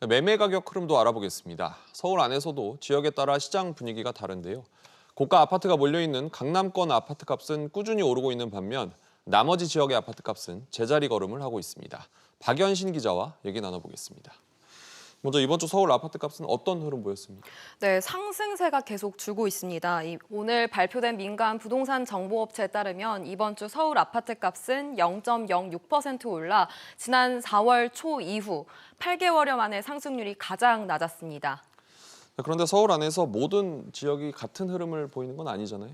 매매 가격 흐름도 알아보겠습니다. 서울 안에서도 지역에 따라 시장 분위기가 다른데요. 고가 아파트가 몰려있는 강남권 아파트 값은 꾸준히 오르고 있는 반면 나머지 지역의 아파트 값은 제자리 걸음을 하고 있습니다. 박연신 기자와 얘기 나눠보겠습니다. 먼저 이번 주 서울 아파트 값은 어떤 흐름 보였습니까? 네, 상승세가 계속 주고 있습니다. 오늘 발표된 민간 부동산 정보업체에 따르면 이번 주 서울 아파트 값은 0.06% 올라 지난 4월 초 이후 8개월여 만에 상승률이 가장 낮았습니다. 그런데 서울 안에서 모든 지역이 같은 흐름을 보이는 건 아니잖아요.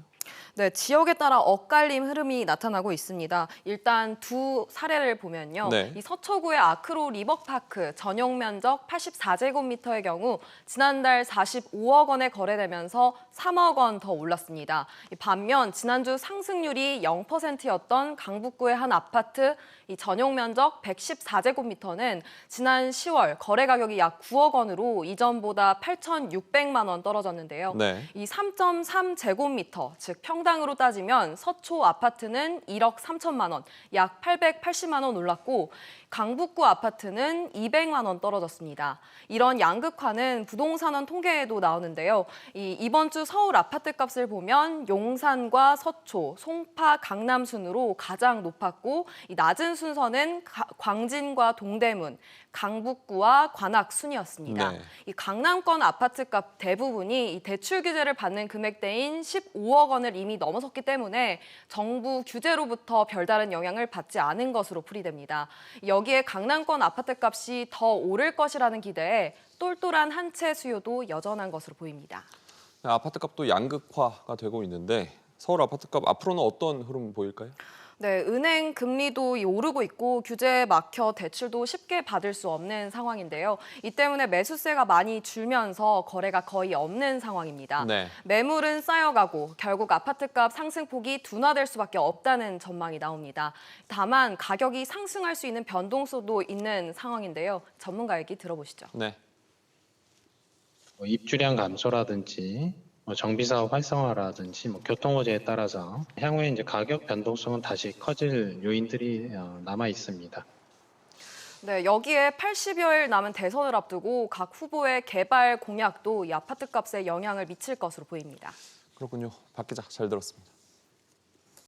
네, 지역에 따라 엇갈림 흐름이 나타나고 있습니다. 일단 두 사례를 보면요. 네. 이 서초구의 아크로 리버파크 전용 면적 84제곱미터의 경우 지난달 45억 원에 거래되면서 3억 원 더 올랐습니다. 반면 지난주 상승률이 0%였던 강북구의 한 아파트 이 전용 면적 114제곱미터는 지난 10월 거래 가격이 약 9억 원으로 이전보다 8,600만 원 떨어졌는데요. 네. 이 3.3제곱미터, 즉 평당으로 따지면 서초 아파트는 1억 3천만 원, 약 880만 원 올랐고 강북구 아파트는 200만 원 떨어졌습니다. 이런 양극화는 부동산원 통계에도 나오는데요. 이번 주 서울 아파트 값을 보면 용산과 서초, 송파, 강남 순으로 가장 높았고 이 낮은 순서는 광진과 동대문, 강북구와 관악 순이었습니다. 네. 이 강남권 아파트값 대부분이 이 대출 규제를 받는 금액대인 15억 원을 이미 넘어섰기 때문에 정부 규제로부터 별다른 영향을 받지 않은 것으로 풀이됩니다. 여기에 강남권 아파트값이 더 오를 것이라는 기대에 똘똘한 한 채 수요도 여전한 것으로 보입니다. 아파트 값도 양극화가 되고 있는데 서울 아파트 값 앞으로는 어떤 흐름 보일까요? 네, 은행 금리도 오르고 있고 규제에 막혀 대출도 쉽게 받을 수 없는 상황인데요. 이 때문에 매수세가 많이 줄면서 거래가 거의 없는 상황입니다. 네. 매물은 쌓여가고 결국 아파트값 상승폭이 둔화될 수밖에 없다는 전망이 나옵니다. 다만 가격이 상승할 수 있는 변동성도 있는 상황인데요. 전문가 얘기 들어보시죠. 네. 입주량 감소라든지 정비사업 활성화라든지 교통 호재에 따라서 향후에 이제 가격 변동성은 다시 커질 요인들이 남아 있습니다. 네, 여기에 80여일 남은 대선을 앞두고 각 후보의 개발 공약도 이 아파트 값에 영향을 미칠 것으로 보입니다. 그렇군요. 박 기자 잘 들었습니다.